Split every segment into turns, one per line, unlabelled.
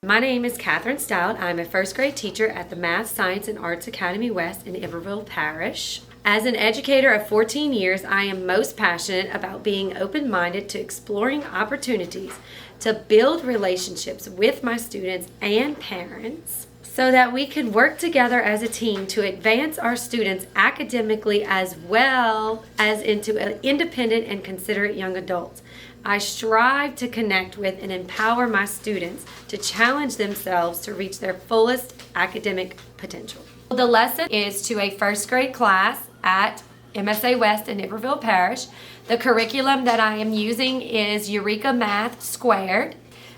My name is Catherine Stout. I'm a first grade teacher at the Math, Science, and Arts Academy West in Iberville Parish. As an educator of 14 years, I am most passionate about being open-minded to exploring opportunities to build relationships with my students and parents so that we can work together as a team to advance our students academically as well as into independent and considerate young adults. I strive to connect with and empower my students to challenge themselves to reach their fullest academic potential. The lesson is to a first grade class at MSA West in Iberville Parish. The curriculum that I am using is Eureka Math Squared.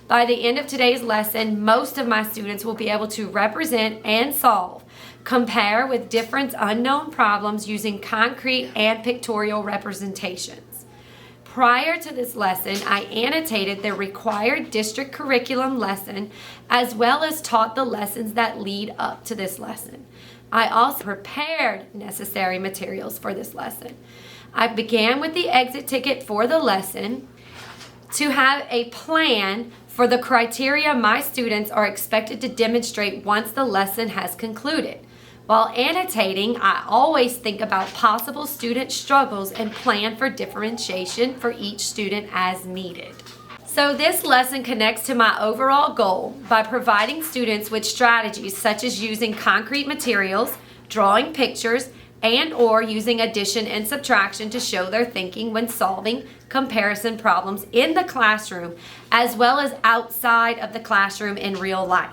By the end of today's lesson, most of my students will be able to represent and solve, compare with different unknown problems using concrete and pictorial representations. Prior to this lesson, I annotated the required district curriculum lesson as well as taught the lessons that lead up to this lesson. I also prepared necessary materials for this lesson. I began with the exit ticket for the lesson to have a plan for the criteria my students are expected to demonstrate once the lesson has concluded. While annotating, I always think about possible student struggles and plan for differentiation for each student as needed. So this lesson connects to my overall goal by providing students with strategies such as using concrete materials, drawing pictures, and/or using addition and subtraction to show their thinking when solving comparison problems in the classroom as well as outside of the classroom in real life.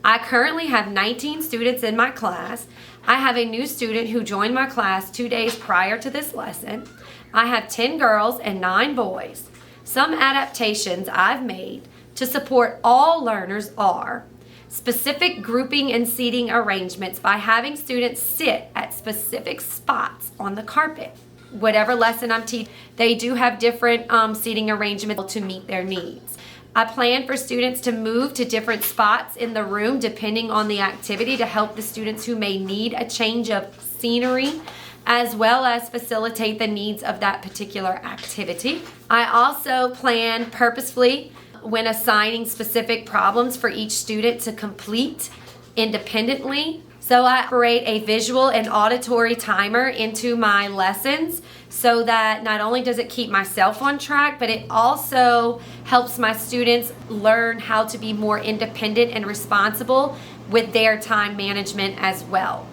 I currently have 19 students in my class. I have a new student who joined my class 2 days prior to this lesson. I have 10 girls and 9 boys. Some adaptations I've made to support all learners are specific grouping and seating arrangements by having students sit at specific spots on the carpet. Whatever lesson I'm teaching, they do have different seating arrangements to meet their needs. I plan for students to move to different spots in the room depending on the activity to help the students who may need a change of scenery as well as facilitate the needs of that particular activity. I also plan purposefully when assigning specific problems for each student to complete independently. So I operate a visual and auditory timer into my lessons so that not only does it keep myself on track, but it also helps my students learn how to be more independent and responsible with their time management as well.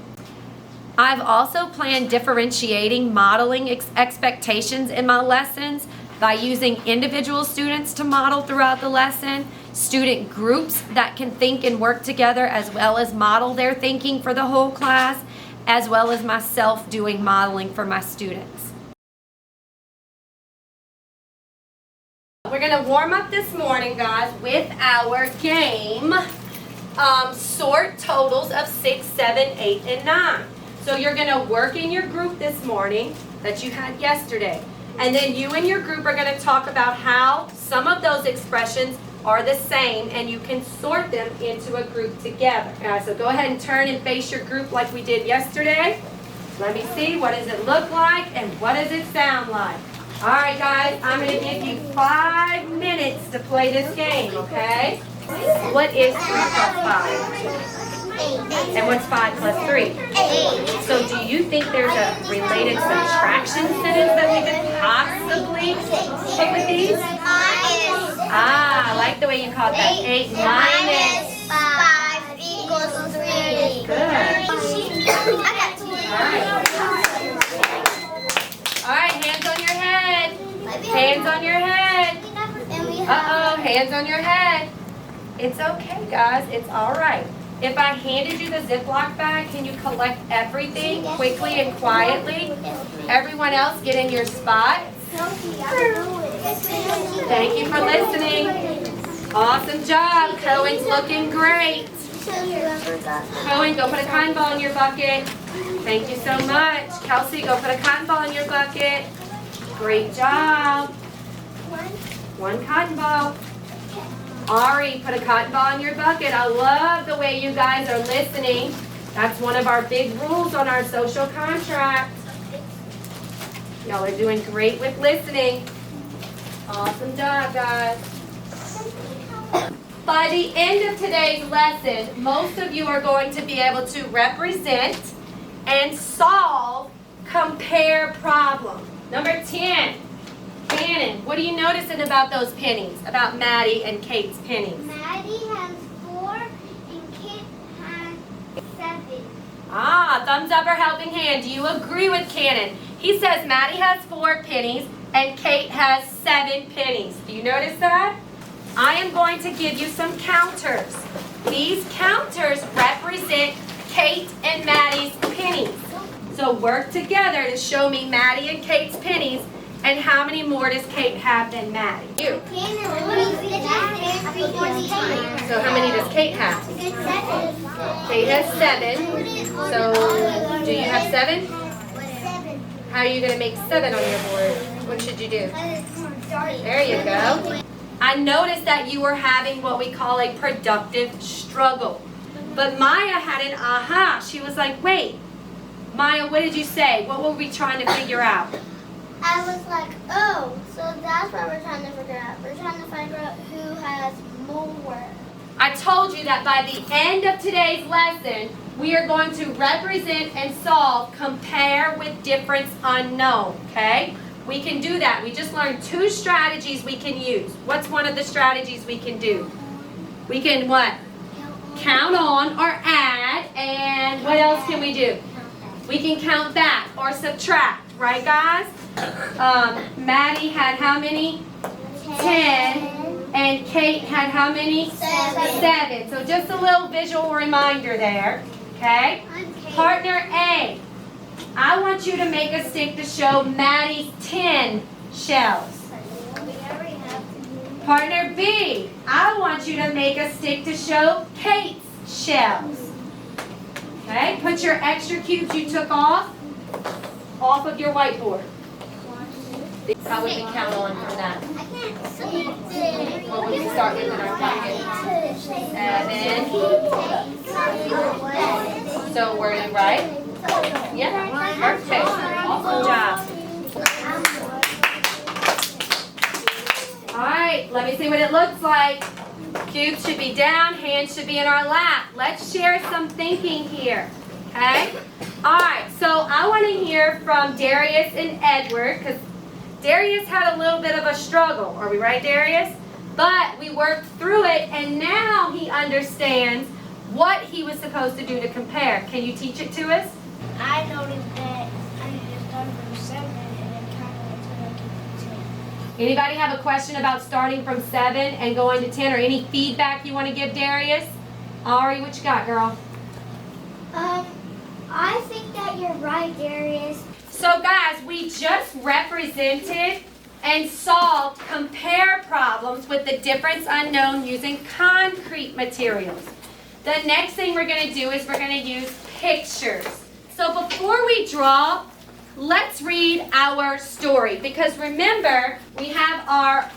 I've also planned differentiating modeling expectations in my lessons by using individual students to model throughout the lesson, student groups that can think and work together as well as model their thinking for the whole class, as well as myself doing modeling for my students. We're gonna warm up this morning, guys, with our game, sort totals of 6, 7, 8, and 9. So you're gonna work in your group this morning that you had yesterday. And then you and your group are gonna talk about how some of those expressions are the same and you can sort them into a group together. All right, so go ahead and turn and face your group like we did yesterday. Let me see, what does it look like and what does it sound like? All right, guys, I'm going to give you 5 minutes to play this game, okay? What is 3 plus 5? 8. And what's 5 plus 3?
8.
So do you think there's a related subtraction sentence that we could possibly put with these? Ah, I like the way you called that. 8 minus
5 equals 3.
Good.
I got 2.
All right, hands on your head. Hands on your head. Uh-oh, hands on your head. It's okay, guys. It's all right. If I handed you the Ziploc bag, can you collect everything quickly and quietly? Everyone else, get in your spots. Thank you for listening. Awesome job. Cohen's looking great. Cohen, go put a cotton ball in your bucket. Thank you so much. Kelsey, go put a cotton ball in your bucket. Great job. 1 cotton ball. Ari, put a cotton ball in your bucket. I love the way you guys are listening. That's one of our big rules on our social contract. Y'all are doing great with listening. Awesome job, guys. 5 by the end of today's lesson, most of you are going to be able to represent and solve compare problem. Number 10, Cannon, what are you noticing about those pennies, about Maddie and Kate's pennies?
Maddie has 4 and Kate has 7.
Thumbs up or helping hand. Do you agree with Cannon? He says Maddie has 4 pennies and Kate has 7 pennies. Do you notice that? I am going to give you some counters. These counters represent Kate and Maddie's pennies. So work together to show me Maddie and Kate's pennies, and how many more does Kate have than Maddie? You. So how many does Kate have? Kate has 7. So do you have 7? How are you going to make 7 on your board? What should you do? There you go. I noticed that you were having what we call a productive struggle. But Maya had an aha. She was like, wait, Maya, what did you say? What were we trying to figure out?
I was like, oh, so that's what we're trying to figure out. We're trying to figure out who has more.
I told you that by the end of today's lesson, we are going to represent and solve compare with difference unknown, okay? We can do that. We just learned 2 strategies we can use. What's one of the strategies we can do? We can what? Count on or add, and what else can we do? We can count back or subtract, right guys? Maddie had how many? 10. And Kate had how many? 7. So just a little visual reminder there, okay? Partner A, I want you to make a stick to show Maddie's 10 shells. Partner B, I want you to make a stick to show Kate's shells. Okay, put your extra cubes you took off of your whiteboard. How would we count on from that? What would we start with in our pocket? 7. So were you right? Yeah, perfect. Awesome job. All right, let me see what it looks like. Cubes should be down, hands should be in our lap. Let's share some thinking here, okay? All right, so I want to hear from Darius and Edward, because Darius had a little bit of a struggle. Are we right, Darius? But we worked through it, and now he understands what he was supposed to do to compare. Can you teach it to us?
I noticed that I just started from 7 and then counted until I get to 10.
Anybody have a question about starting from 7 and going to 10, or any feedback you want to give Darius? Ari, what you got, girl?
I think that you're right, Darius.
So guys, we just represented and solved compare problems with the difference unknown using concrete materials. The next thing we're going to do is we're going to use pictures. So before we draw, let's read our story, because remember, we have our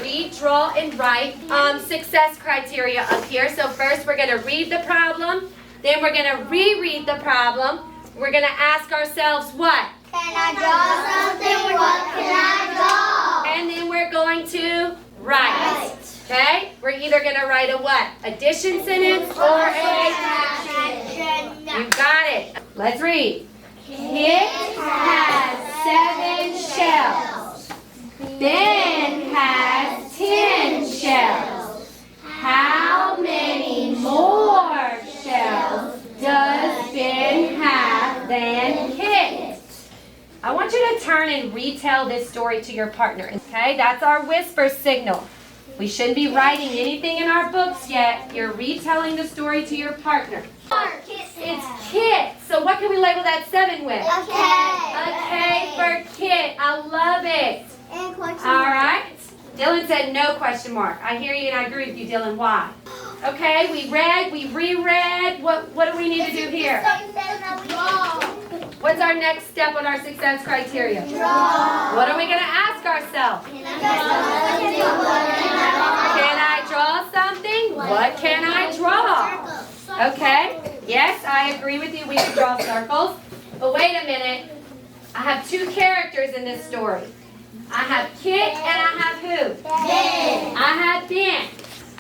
read, draw, and write success criteria up here. So first we're going to read the problem, then we're going to reread the problem. We're going to ask ourselves what?
Can I draw something? What can I draw?
And then we're going to write. Okay? We're either going to write a what? Addition sentence or a subtraction. You got it. Let's read. Kit has 7 shells. Ben has 10 shells. How many more shells does Ben have than Kit? I want you to turn and retell this story to your partner. Okay, that's our whisper signal. We shouldn't be writing anything in our books yet. You're retelling the story to your partner. It's Kit. So what can we label that 7 with?
A
K for Kit. I love it.
And question
All right. Dylan said no question mark. I hear you and I agree with you, Dylan. Why? Okay, we read, we reread. What do we need to do here? What's our next step on our success criteria?
Draw.
What are we going to ask ourselves? Can I draw something? What can I draw? Okay. Yes, I agree with you. We can draw circles. But wait a minute. I have 2 characters in this story. I have Kit and I have who?
Ben.
I have Ben.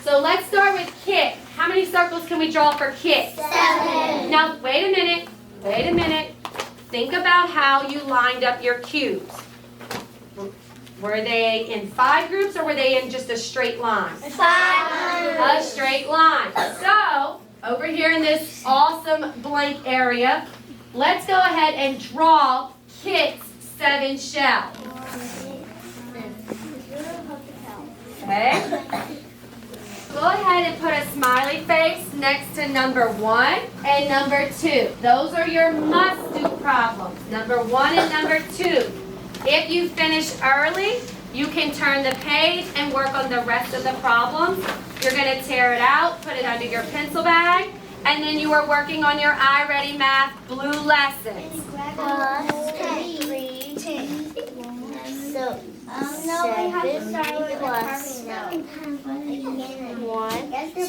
So let's start with Kit. How many circles can we draw for Kit?
7.
Now, wait a minute. Wait a minute. Think about how you lined up your cubes. Were they in 5 groups or were they in just a straight line?
5.
A straight line. So, over here in this awesome blank area, let's go ahead and draw Kit's 7 shells. Okay? Go ahead and put a smiley face next to number 1 and number 2. Those are your must-do problems, number 1 and number 2. If you finish early, you can turn the page and work on the rest of the problems. You're going to tear it out, put it under your pencil bag, and then you are working on your iReady Math blue lessons.
So, no, we have to start with
plus
1,
2, 3.
the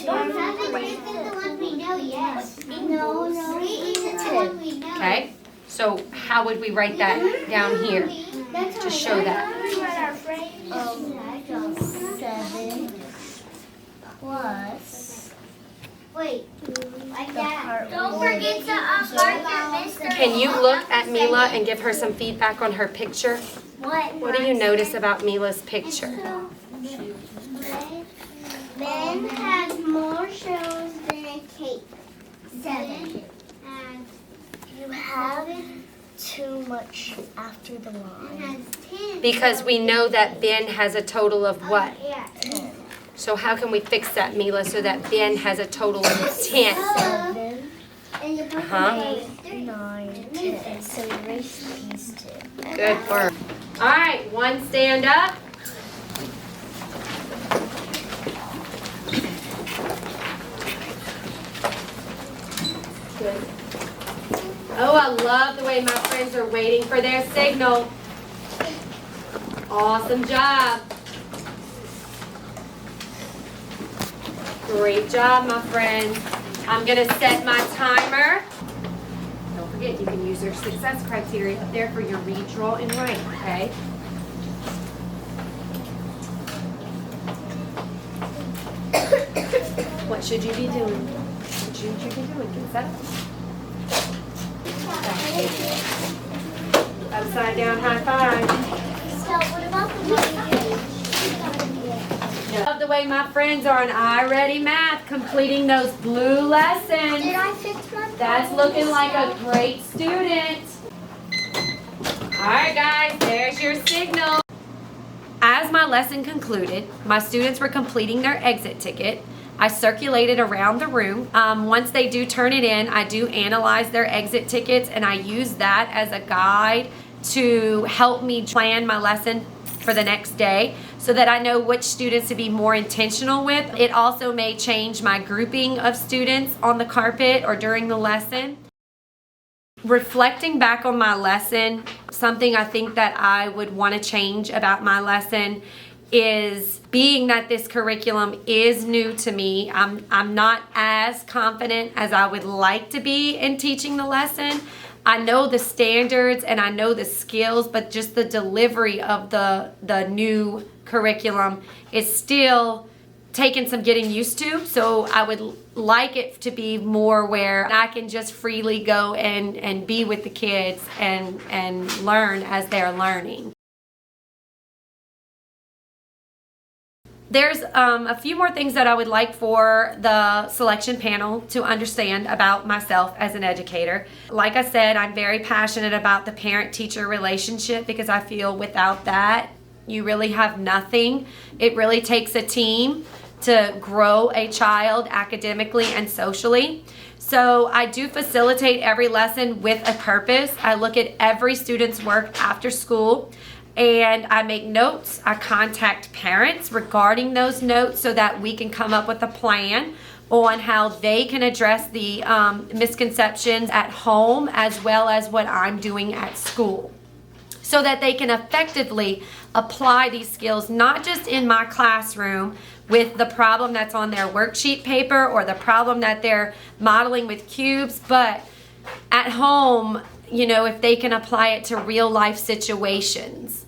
one we know, yes. No, 3 is the one we know.
Okay, so how would we write that down here to show that?
7 plus.
Wait, like that.
heart
Don't
rate.
forget to mark your mystery.
Can you look at Mila and give her some feedback on her picture? What do you notice about Mila's picture?
Ben has more shells than a cake. 7. And
You have too much after the line.
has 10.
Because we know that Ben has a total of what?
Yeah.
10.
So how can we fix that, Mila, so that Ben has a total of 10?
7,
And you put
Uh-huh.
9, 10. So erase these 2.
Good work. All right, one stand up. Good. Oh, I love the way my friends are waiting for their signal. Awesome job. Great job, my friends. I'm going to set my timer. Don't forget, you can use your success criteria up there for your read, draw, and write, okay? What should you be doing? What should you be doing? Get set up. Upside down high five.
So what about the one?
Love the way my friends are on iReady Math, completing those blue lessons.
Did I fix my
That's looking like a great student. All right, guys, there's your signal. As my lesson concluded, my students were completing their exit ticket. I circulated around the room. Once they do turn it in, I do analyze their exit tickets, and I use that as a guide to help me plan my lesson for the next day so that I know which students to be more intentional with. It also may change my grouping of students on the carpet or during the lesson. Reflecting back on my lesson, something I think that I would want to change about my lesson is being that this curriculum is new to me. I'm not as confident as I would like to be in teaching the lesson. I know the standards and I know the skills, but just the delivery of the new curriculum is still taking some getting used to. So I would like it to be more where I can just freely go and be with the kids and learn as they're learning. There's a few more things that I would like for the selection panel to understand about myself as an educator. Like I said, I'm very passionate about the parent-teacher relationship because I feel without that, you really have nothing. It really takes a team to grow a child academically and socially. So I do facilitate every lesson with a purpose. I look at every student's work after school, and I make notes. I contact parents regarding those notes so that we can come up with a plan on how they can address the misconceptions at home as well as what I'm doing at school, so that they can effectively apply these skills not just in my classroom with the problem that's on their worksheet paper or the problem that they're modeling with cubes, but at home, you know, if they can apply it to real life situations.